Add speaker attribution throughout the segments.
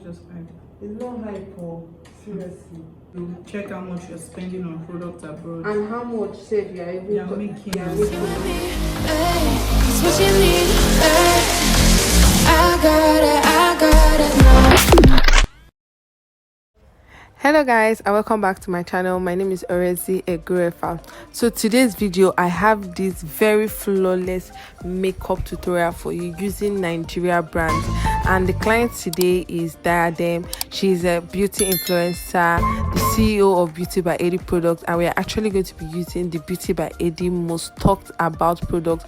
Speaker 1: just hype.
Speaker 2: It's not hype, oh, seriously.
Speaker 1: You check how much you're spending on products abroad.
Speaker 2: And how much save you are able to
Speaker 1: making.
Speaker 3: What you need, I got it now.
Speaker 2: Hello guys, and welcome back to my channel. My name is Orezi Egurefa. So today's video, I have this very flawless makeup tutorial for you using Nigeria brands, and the client today is Diadem. She's a beauty influencer, the CEO of Beauty by Eddie products, and we are actually going to be using the Beauty by Eddie most talked about products.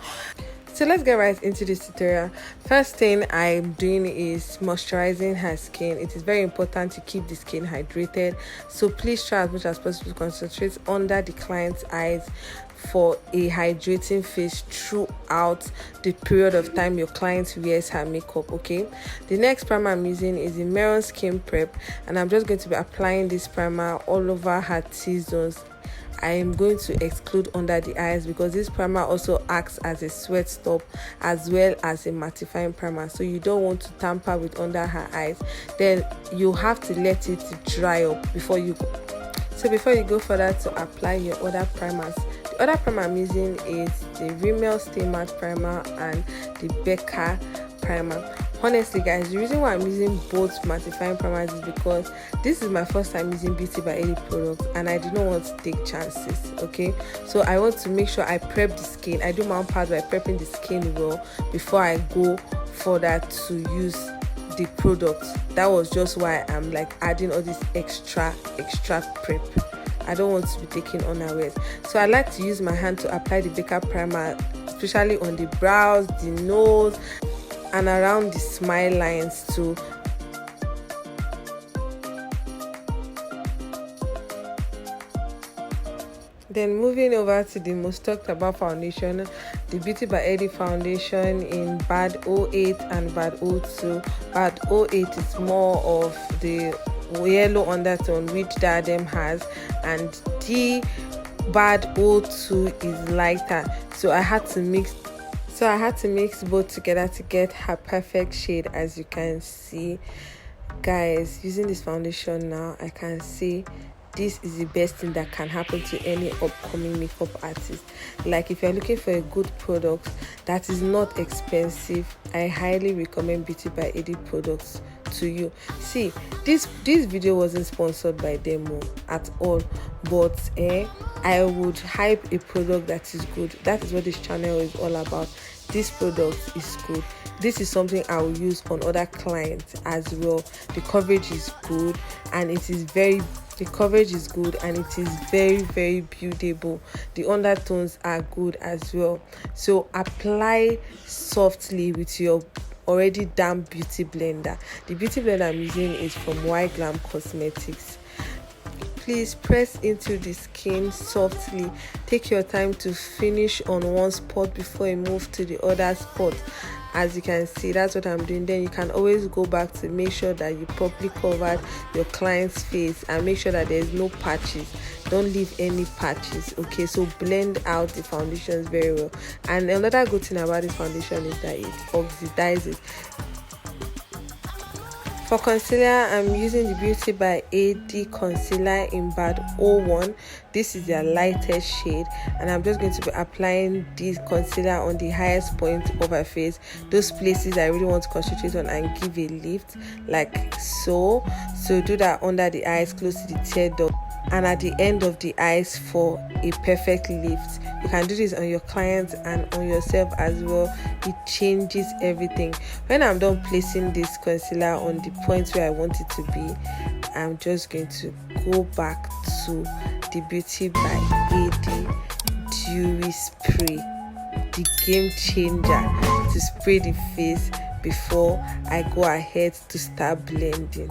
Speaker 2: So let's get right into this tutorial. First thing I'm doing is moisturizing her skin. It is very important to keep the skin hydrated, so please try as much as possible to concentrate under the client's eyes for a hydrating face throughout the period of time your client wears her makeup. Okay, the next primer I'm using is the Melon Skin Prep, and I'm just going to be applying this primer all over her T-zones. I am going to exclude under the eyes because this primer also acts as a sweat stop as well as a mattifying primer, so you don't want to tamper with under her eyes. Then you have to let it dry up before you go. So before you go further to apply your other primers, the other primer I'm using is the Rimmel Stay Matte primer and the Becca primer. Honestly guys, the reason why I'm using both mattifying primers is because this is my first time using Beauty by Eddie products and I do not want to take chances. Okay, so I want to make sure I prep the skin. I do my own part by prepping the skin well before I go further to use the product. That was just why I'm like adding all this extra prep. I don't want to be taken unawares, so I like to use my hand to apply the Becca primer, especially on the brows, the nose, and around the smile lines too. Then moving over to the most talked about foundation, the Beauty by Eddie foundation in Bad 08 and Bad 02. Bad 08 is more of the yellow undertone which Diadem has, and the Bad 02 is lighter, so I had to mix both together to get her perfect shade. As you can see guys, using this foundation now, I can see this is the best thing that can happen to any upcoming makeup artist. Like if you're looking for a good product that is not expensive, I highly recommend Beauty by Eddie products to you. See, this video wasn't sponsored by them at all, but I would hype a product that is good. That is what this channel is all about. This product is good. This is something I will use on other clients as well. The coverage is good and it is very very beautiful. The undertones are good as well. So apply softly with your already damp beauty blender. The beauty blender I'm using is from Glam Cosmetics. Please press into the skin softly. Take your time to finish on one spot before you move to the other spot. As you can see, that's what I'm doing. Then you can always go back to make sure that you properly covered your client's face and make sure that there's no patches. Don't leave any patches. Okay, so blend out the foundations very well. And another good thing about this foundation is that it oxidizes. For concealer, I'm using the Beauty by Eddie concealer in Bad 01. This is their lightest shade, and I'm just going to be applying this concealer on the highest point of her face, those places I really want to concentrate on and give a lift, like so. So do that under the eyes, close to the tear duct, and at the end of the eyes for a perfect lift. You can do this on your clients and on yourself as well. It changes everything. When I'm done placing this concealer on the point where I want it to be, I'm just going to go back to the Beauty by Eddie Dewy Spray, the game changer, to spray the face before I go ahead to start blending.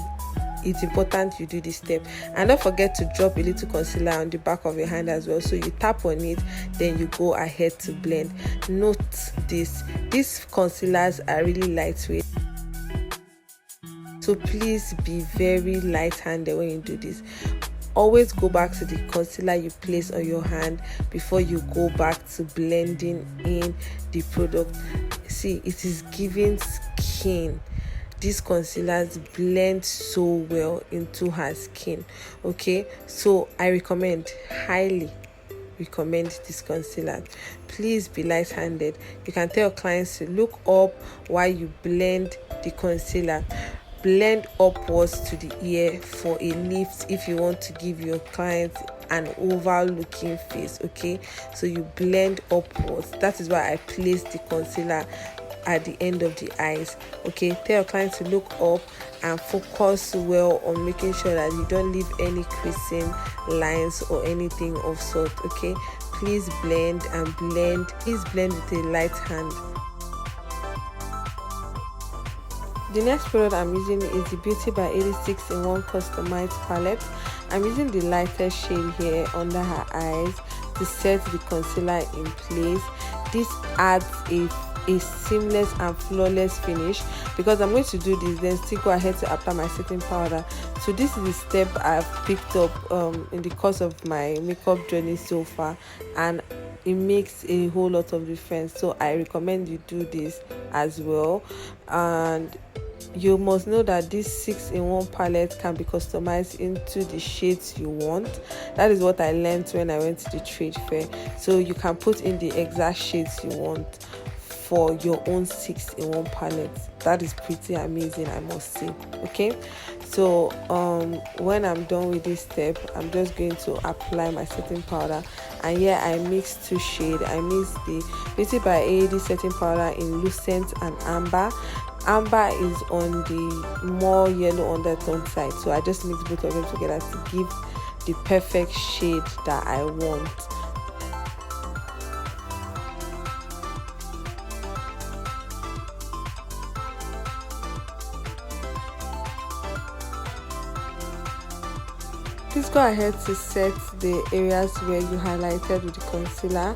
Speaker 2: It's important you do this step, and don't forget to drop a little concealer on the back of your hand as well, so you tap on it, then you go ahead to blend. Note these concealers are really lightweight, so please be very light-handed when you do this. Always go back to the concealer you place on your hand before you go back to blending in the product. See, it is giving skin. these concealers blend so well into her skin. Okay, so I highly recommend this concealer. Please be light-handed. You can tell your clients to look up while you blend the concealer. Blend upwards to the ear for a lift if you want to give your clients an oval looking face. Okay, so you blend upwards. That is why I placed the concealer at the end of the eyes. Okay, tell your client to look up and focus well on making sure that you don't leave any creasing lines or anything of sort. Okay, please blend and blend. Please blend with a light hand. The next product I'm using is the Beauty by 86 in 1 customized palette. I'm using the lighter shade here under her eyes to set the concealer in place. This adds a seamless and flawless finish. Because I'm going to do this, then still go ahead to apply my setting powder. So this is the step I've picked up in the course of my makeup journey so far, and it makes a whole lot of difference. So I recommend you do this as well. And you must know that this 6-in-1 palette can be customized into the shades you want. That is what I learned when I went to the trade fair. So you can put in the exact shades you want for your own 6-in-1 palette. That is pretty amazing, I must say. Okay, so when I'm done with this step, I'm just going to apply my setting powder. And here I mixed 2 shades. I mixed the Beauty by AD setting powder in Lucent and Amber. Amber is on the more yellow undertone side, so I just mixed both of them together to give the perfect shade that I want. Please go ahead to set the areas where you highlighted with the concealer.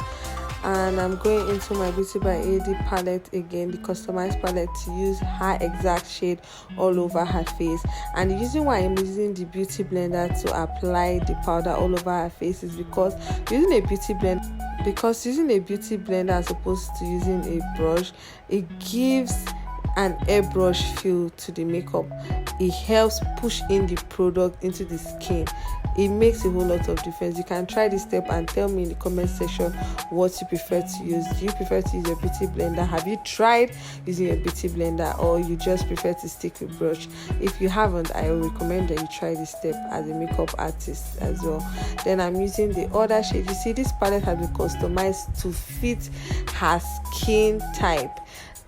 Speaker 2: And I'm going into my Beauty by AD palette again, the customized palette, to use her exact shade all over her face. And the reason why I'm using the beauty blender to apply the powder all over her face is because using a beauty blender as opposed to using a brush, it gives an airbrush feel to the makeup. It helps push in the product into the skin. It makes a whole lot of difference. You can try this step and tell me in the comment section what you prefer to use. Do you prefer to use your beauty blender? Have you tried using your beauty blender, or you just prefer to stick with brush? If you haven't, I will recommend that you try this step as a makeup artist as well. Then I'm using the other shade. You see, this palette has been customized to fit her skin type.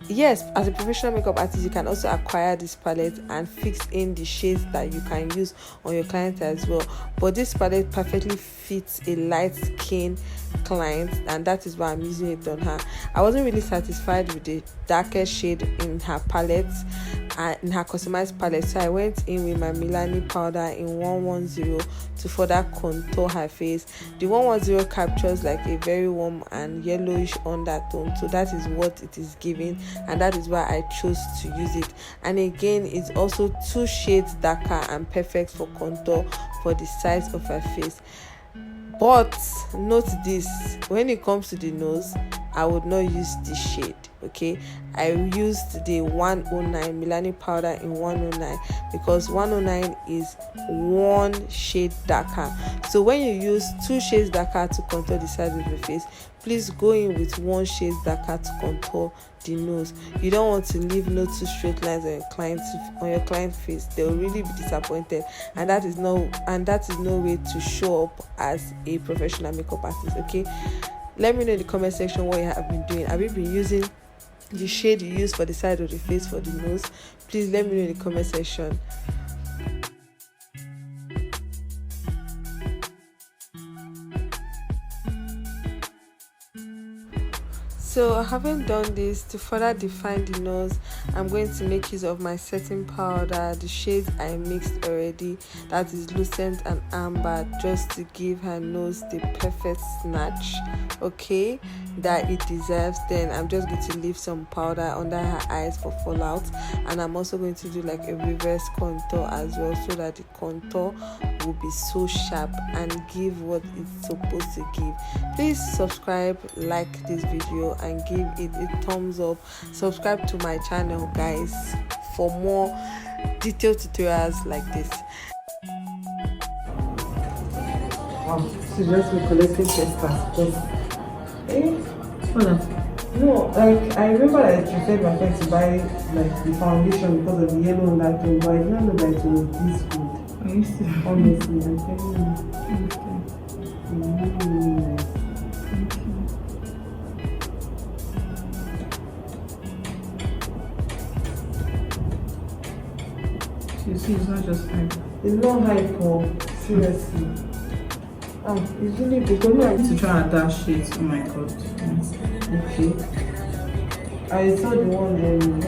Speaker 2: Yes, as a professional makeup artist, you can also acquire this palette and fix in the shades that you can use on your client as well. But this palette perfectly fits a light skin client, and that is why I'm using it on her. I wasn't really satisfied with the darker shade in her palette, in her customized palette, so I went in with my Melon powder in 110 to further contour her face. The 110 captures like a very warm and yellowish undertone, so that is what it is giving, and that is why I chose to use it. And again, it's also 2 shades darker and perfect for contour for the size of her face. But note this, when it comes to the nose, I would not use this shade. Okay, I used the 109 Melon powder in 109 because 109 is 1 shade darker. So when you use 2 shades darker to contour the side of your face, please go in with 1 shade darker to contour the nose. You don't want to leave no 2 straight lines on your client's face. They will really be disappointed, and that is no way to show up as a professional makeup artist. Okay, let me know in the comment section what you have been doing. Have you been using the shade you use for the side of the face for the nose? Please let me know in the comment section. So having done this, to further define the nose, I'm going to make use of my setting powder, the shades I mixed already, that is Lucent and Amber, just to give her nose the perfect snatch, okay, that it deserves. Then I'm just going to leave some powder under her eyes for fallout, and I'm also going to do like a reverse contour as well, so that the contour will be so sharp and give what it's supposed to give. Please subscribe, like this video, and give it a thumbs up. Subscribe to my channel, guys. for more detailed tutorials like this.
Speaker 4: Wow, she just be collecting testers. Just, hold on. No, like I remember that you said my friend to buy like the foundation because of the yellow on that thing, but I didn't know that it was this good.
Speaker 1: Are you still?
Speaker 4: Honestly, I'm telling you.
Speaker 1: You see, it's not just hype.
Speaker 4: It's not hype, oh, seriously. It's really big.
Speaker 1: To try and attach shades. Oh my god.
Speaker 4: Okay. I saw the one Eden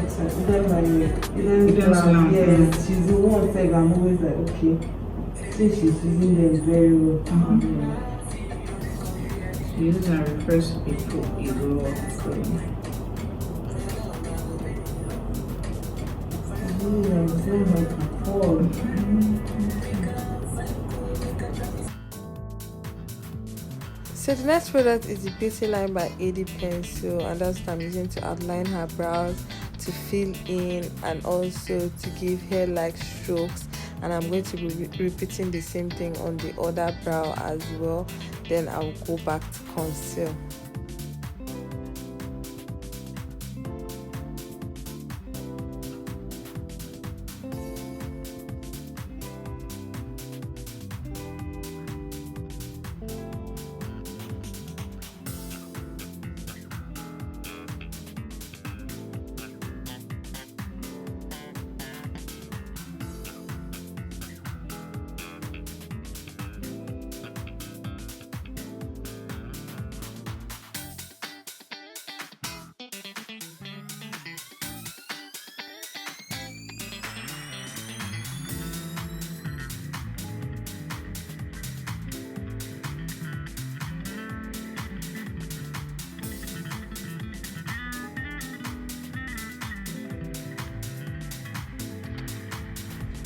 Speaker 1: Glam.
Speaker 4: yes, she's the one saying I'm always like, okay. Since she's using them very well.
Speaker 1: She uses and refresh people a lot. So.
Speaker 4: It's not like at all.
Speaker 2: So the next product is the beauty line by AD Pencil, and that's what I'm using to outline her brows, to fill in, and also to give hair-like strokes. And I'm going to be repeating the same thing on the other brow as well. Then I'll go back to conceal.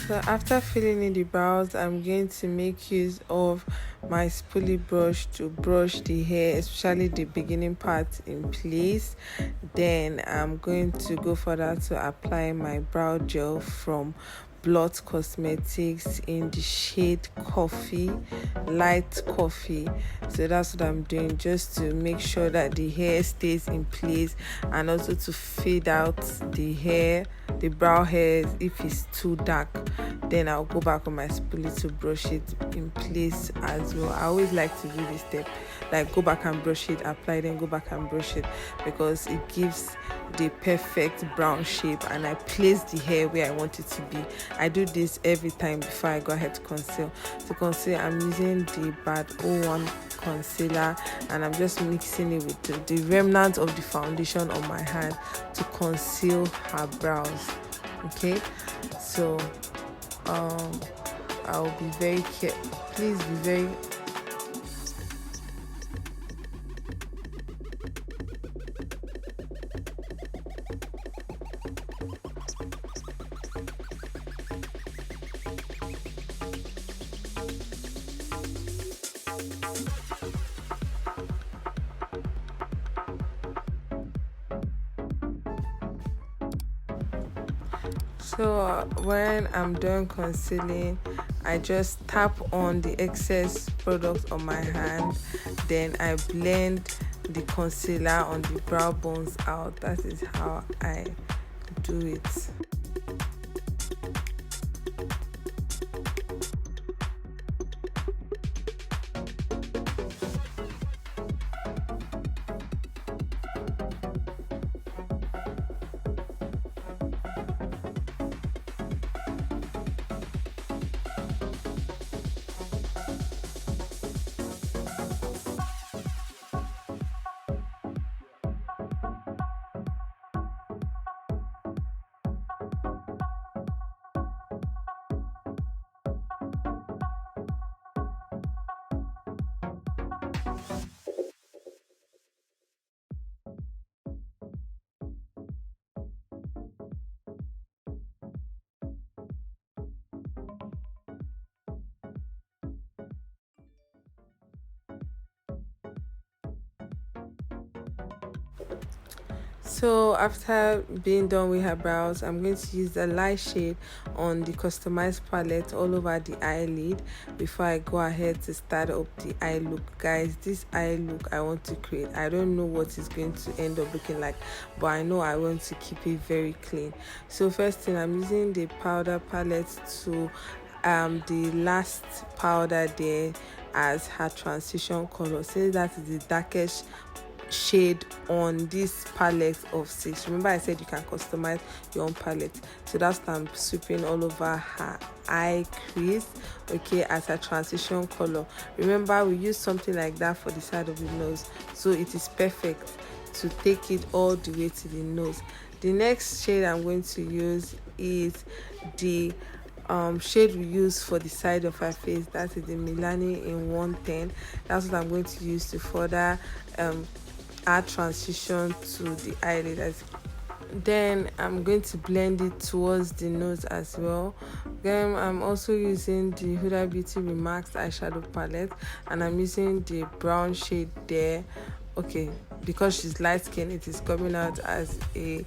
Speaker 2: So after filling in the brows, I'm going to make use of my spoolie brush to brush the hair, especially the beginning part, in place. Then I'm going to go further to apply my brow gel from Blot Cosmetics in the shade coffee, light coffee. So that's what I'm doing, just to make sure that the hair stays in place, and also to fade out the hair, the brow hairs, if it's too dark. Then I'll go back on my spoolie to brush it in place as well. I always like to do this step, like go back and brush it, apply, then go back and brush it, because it gives the perfect brown shape, and I place the hair where I want it to be. I do this every time before I go ahead to conceal. To conceal, I'm using the Bad 01 concealer, and I'm just mixing it with the remnant of the foundation on my hand to conceal her brows. Okay, so I'll be very careful. Please be very So when I'm done concealing, I just tap on the excess product on my hand, then I blend the concealer on the brow bones out. That is how I do it. So after being done with her brows, I'm going to use the light shade on the customized palette all over the eyelid before I go ahead to start up the eye look. Guys, this eye look I want to create, I don't know what it's going to end up looking like, but I know I want to keep it very clean. So first thing, I'm using the powder palette to the last powder there as her transition color, since that is the darkest shade on this palette of 6. Remember I said you can customize your own palette, so that's what I'm sweeping all over her eye crease, okay, as a transition color. Remember we use something like that for the side of the nose, so it is perfect to take it all the way to the nose. The next shade I'm going to use is the shade we use for the side of her face, that is the Melon in 110. That's what I'm going to use to further add transition to the eyelid. Then I'm going to blend it towards the nose as well. Then I'm also using the Huda Beauty Remax eyeshadow palette, and I'm using the brown shade there. Okay, because she's light skin, it is coming out as a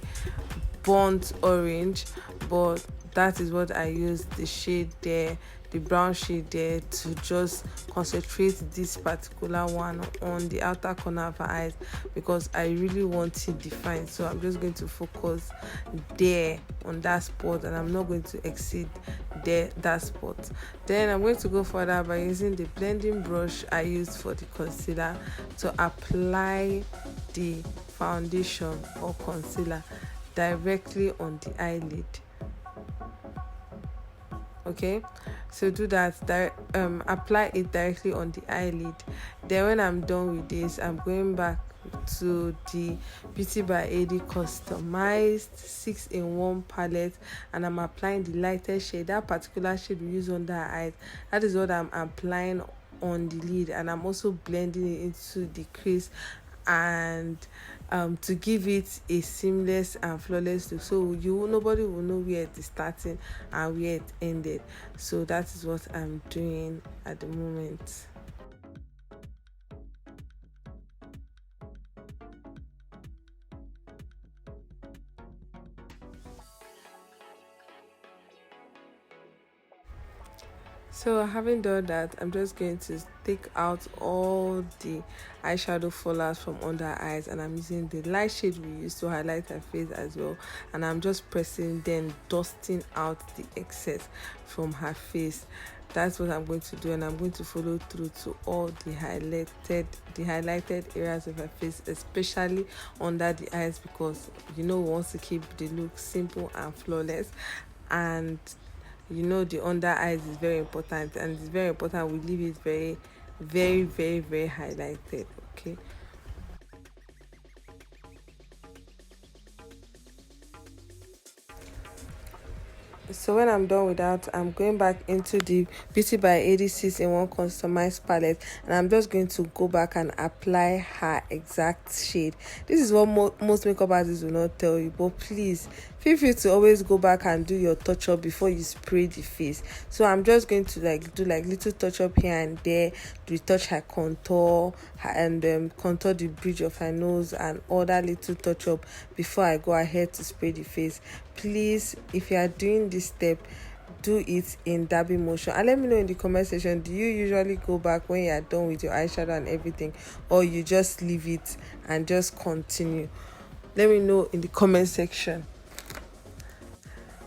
Speaker 2: burnt orange, but that is what I use, the shade there, the brown shade there, to just concentrate this particular one on the outer corner of her eyes, because I really want it defined. So I'm just going to focus there on that spot, and I'm not going to exceed that spot. Then I'm going to go further by using the blending brush I used for the concealer to apply the foundation or concealer directly on the eyelid. Okay, so do that, apply it directly on the eyelid. Then when I'm done with this, I'm going back to the Beauty by AD customized 6-in-1 palette, and I'm applying the lightest shade, that particular shade we use under our eyes. That is what I'm applying on the lid, and I'm also blending it into the crease, and to give it a seamless and flawless look, so nobody will know where it is starting and where it ended. So that is what I'm doing at the moment. So having done that, I'm just going to take out all the eyeshadow fallers from under her eyes, and I'm using the light shade we used to highlight her face as well, and I'm just pressing, then dusting out the excess from her face. That's what I'm going to do, and I'm going to follow through to all the highlighted areas of her face, especially under the eyes, because we want to keep the look simple and flawless. And the under eyes is very important, and it's very important we leave it very, very, very, very highlighted. Okay, so when I'm done with that, I'm going back into the Beauty by AD 6-in-1 customized palette, and I'm just going to go back and apply her exact shade. This is what most makeup artists will not tell you, but please feel free to always go back and do your touch up before you spray the face. So I'm just going to do little touch up here and there, retouch her contour and contour the bridge of her nose and all that little touch up before I go ahead to spray the face. Please, if you are doing this step, do it in dabby motion, and let me know in the comment section, do you usually go back when you are done with your eyeshadow and everything, or you just leave it and just continue? Let me know in the comment section.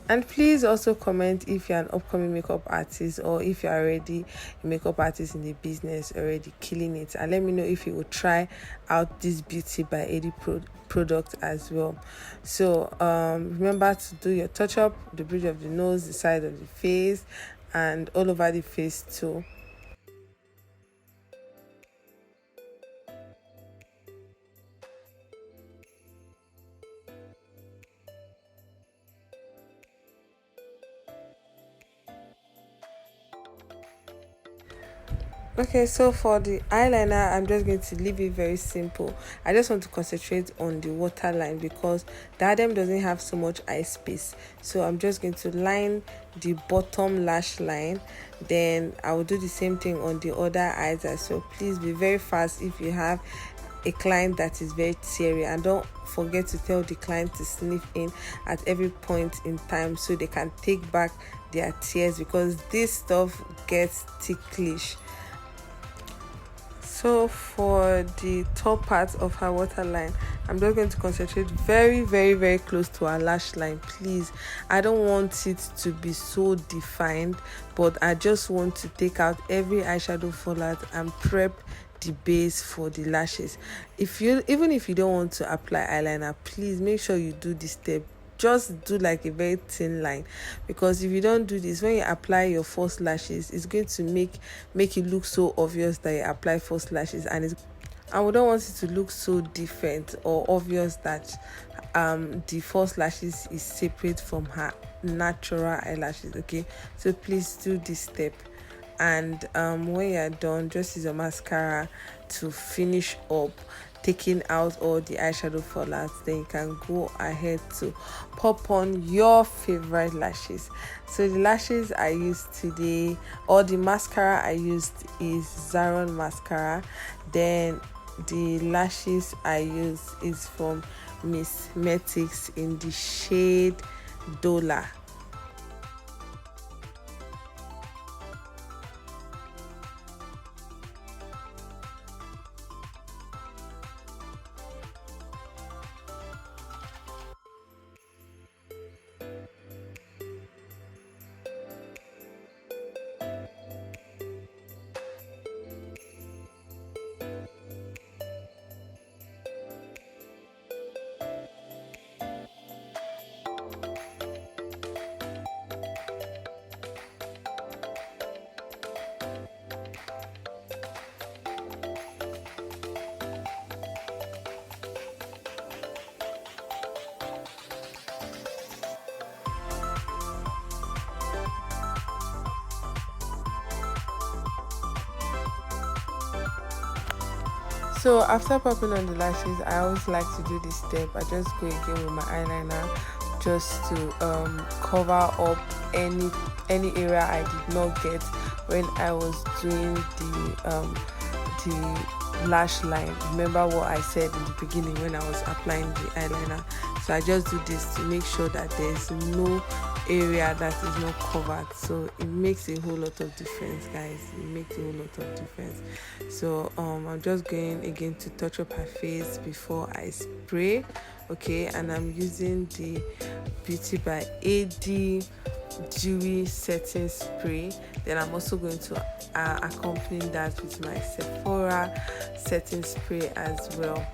Speaker 2: And please also comment if you're an upcoming makeup artist, or if you're already a makeup artist in the business, already killing it, and let me know if you will try out this Beauty by AD product as well. So remember to do your touch up, the bridge of the nose, the side of the face, and all over the face too. Okay, so for the eyeliner, I'm just going to leave it very simple. I just want to concentrate on the waterline because the diadem doesn't have so much eye space. So I'm just going to line the bottom lash line. Then I will do the same thing on the other eyes as well. Please be very fast if you have a client that is very teary, and don't forget to tell the client to sniff in at every point in time so they can take back their tears, because this stuff gets ticklish. So for the top part of her waterline, I'm just going to concentrate very close to her lash line. Please, I don't want it to be so defined, but I just want to take out every eyeshadow fallout and prep the base for the lashes. Even if you don't want to apply eyeliner, please make sure you do this step. Just do like a very thin line, because if you don't do this, when you apply your false lashes, it's going to make it look so obvious that you apply false lashes, and we don't want it to look so different or obvious that the false lashes is separate from her natural eyelashes. Okay, so please do this step. And when you're done, just use your mascara to finish up taking out all the eyeshadow fallouts. Then you can go ahead to pop on your favorite lashes. So the lashes I used today, or the mascara I used, is Zaron mascara. Then the lashes I used is from Miss Metics in the shade Dola. So after popping on the lashes, I always like to do this step. I just go again with my eyeliner just to cover up any area I did not get when I was doing the lash line. Remember what I said in the beginning when I was applying the eyeliner? So I just do this to make sure that there's no area that is not covered. So it makes a whole lot of difference, guys. It makes a whole lot of difference. So I'm just going again to touch up her face before I spray. Okay, and I'm using the Beauty by AD dewy setting spray. Then I'm also going to accompany that with my Sephora setting spray as well.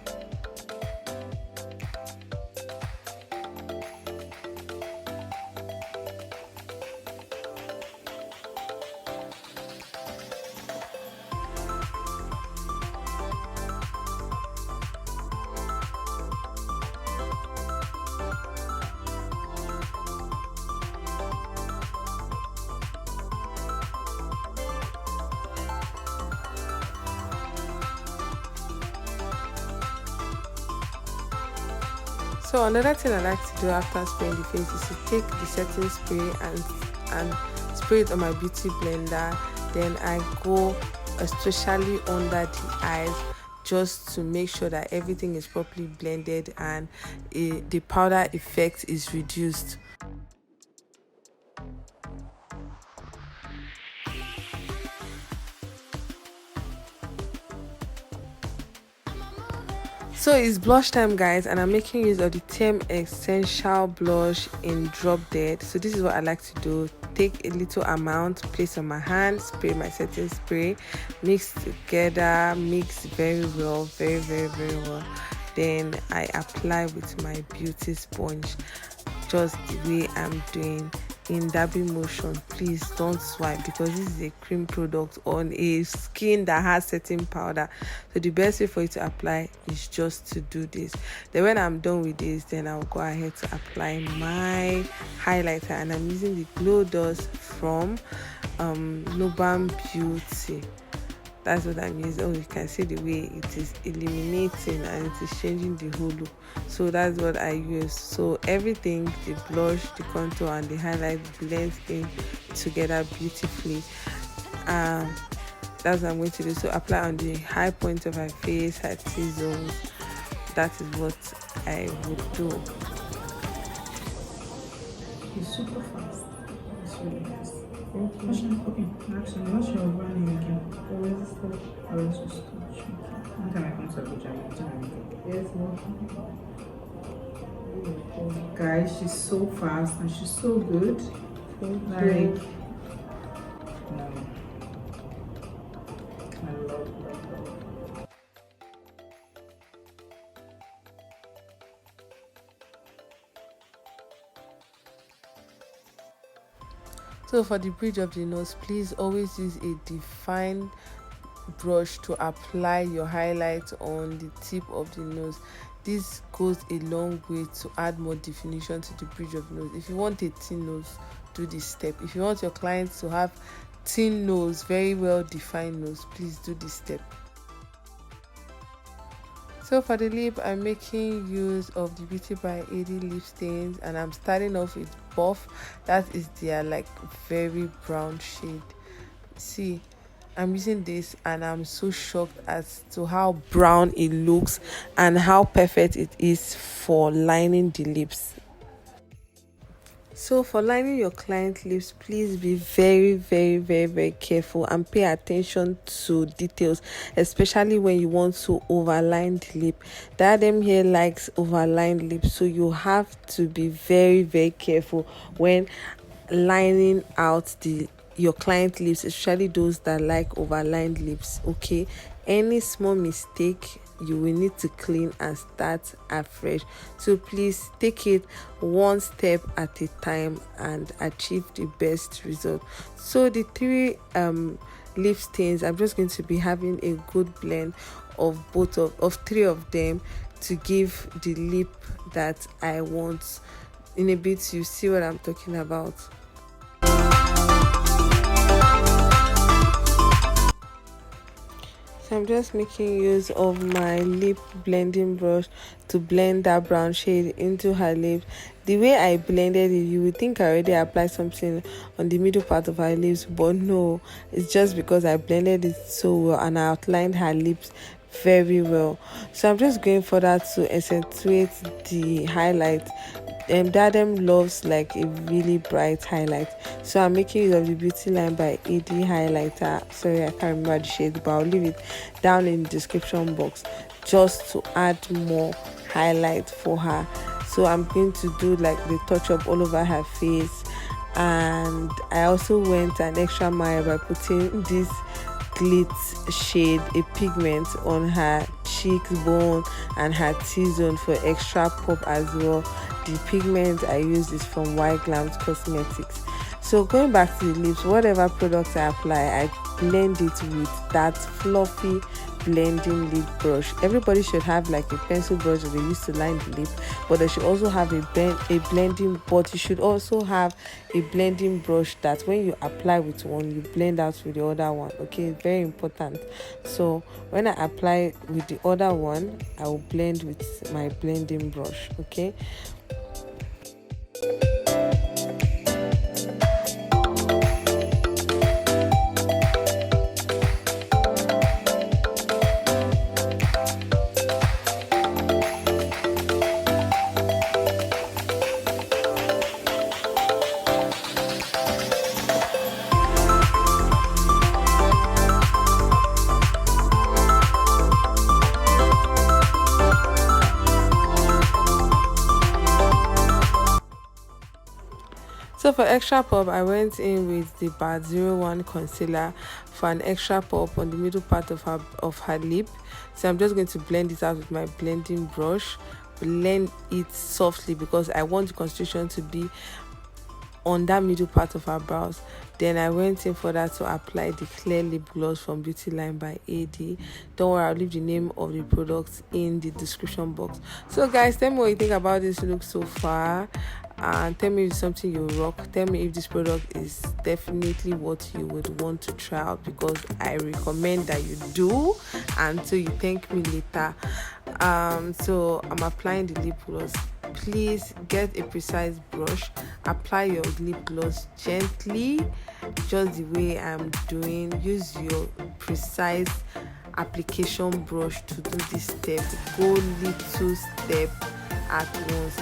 Speaker 2: So another thing I like to do after spraying the face is to take the setting spray and spray it on my beauty blender. Then I go especially under the eyes just to make sure that everything is properly blended and the powder effect is reduced. So it's blush time, guys, and I'm making use of the Tem Essential Blush in Drop Dead. So this is what I like to do. Take a little amount, place on my hand, spray my setting spray, mix together, mix very well, very well. Then I apply with my beauty sponge, just the way I'm doing, in dabbing motion. Please don't swipe, because this is a cream product on a skin that has setting powder. So the best way for you to apply is just to do this. Then when I'm done with this, then I'll go ahead to apply my highlighter, and I'm using the Glow Dust from Nobam Beauty. That's what I'm using. Oh, you can see the way it is illuminating and it is changing the whole look. So that's what I use. So everything, the blush, the contour, and the highlight blends in together beautifully. That's what I'm going to do. So apply on the high point of her face, her T-zones. That is what I would do.
Speaker 4: It's super fast. It's really fast. Okay, actually, what's your brand name again? Orange Touch. One time I come to Abuja, yes, guys, she's so fast and she's so good. Like, no. I love.
Speaker 2: So for the bridge of the nose, please always use a defined brush to apply your highlight on the tip of the nose. This goes a long way to add more definition to the bridge of the nose. If you want a thin nose, do this step. If you want your clients to have thin nose, very well defined nose, please do this step. So for the lip, I'm making use of the Beauty by AD lip stains, and I'm starting off with Buff. That is their like very brown shade. See, I'm using this and I'm so shocked as to how brown it looks and how perfect it is for lining the lips. So for lining your client lips, please be very careful and pay attention to details, especially when you want to overline the lip. Diadem here likes overlined lips, so you have to be very careful when lining out your client lips, especially those that like overlined lips. Okay, any small mistake, you will need to clean and start afresh. So please take it one step at a time and achieve the best result. So the three lip stains, I'm just going to be having a good blend of three of them to give the lip that I want. In a bit you see what I'm talking about. I'm just making use of my lip blending brush to blend that brown shade into her lips. The way I blended it, you would think I already applied something on the middle part of her lips, but no, it's just because I blended it so well and I outlined her lips very well. So I'm just going for that to accentuate the highlight. Diadem loves like a really bright highlight, so I'm making use of the Beauty Line by AD highlighter. Sorry, I can't remember the shade, but I'll leave it down in the description box just to add more highlight for her. So I'm going to do like the touch up all over her face, and I also went an extra mile by putting this glitz shade, a pigment, on her cheekbone and her T-zone for extra pop as well. The pigment I use is from Glam Cosmetics. So going back to the lips, whatever product I apply, I blend it with that fluffy blending lip brush. Everybody should have like a pencil brush that they use to line the lip, but they should also have a blending, but you should also have a blending brush that when you apply with one, you blend out with the other one. Okay, very important. So when I apply with the other one, I will blend with my blending brush. Okay. So for extra pop, I went in with the Bar 01 concealer for an extra pop on the middle part of her lip. So I'm just going to blend it out with my blending brush, blend it softly because I want the concentration to be on that middle part of her brows. Then I went in for that to apply the clear lip gloss from Beauty Line by AD. Don't worry, I'll leave the name of the product in the description box. So guys, tell me what you think about this look so far, and tell me if it's something you rock. Tell me if this product is definitely what you would want to try out, because I recommend that you do until you thank me later. So I'm applying the lip gloss please get a precise brush, apply your lip gloss gently, just the way I'm doing. Use your precise application brush to do this step. Go little step at once.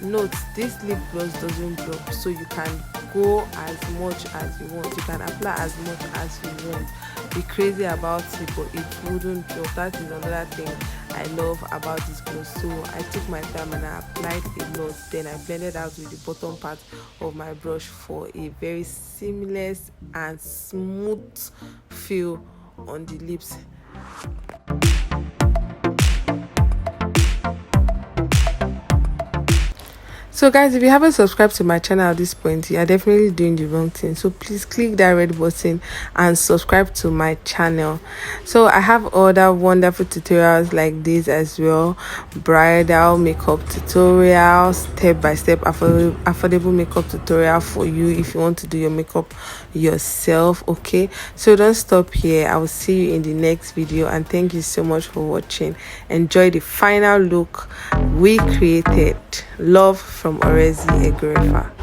Speaker 2: Note, this lip gloss doesn't drop, so you can go as much as you want. You can apply as much as you want. Be crazy about it, but it wouldn't drop. That is another thing I love about this gloss. So I took my time and I applied a lot, then I blended out with the bottom part of my brush for a very seamless and smooth feel on the lips. So guys, if you haven't subscribed to my channel at this point, you are definitely doing the wrong thing. So please click that red button and subscribe to my channel. So I have other wonderful tutorials like this as well: bridal makeup tutorial, step-by-step affordable makeup tutorial for you if you want to do your makeup yourself. Okay, so don't stop here. I will see you in the next video, and thank you so much for watching. Enjoy the final look we created. Love from Orezi Egurefa.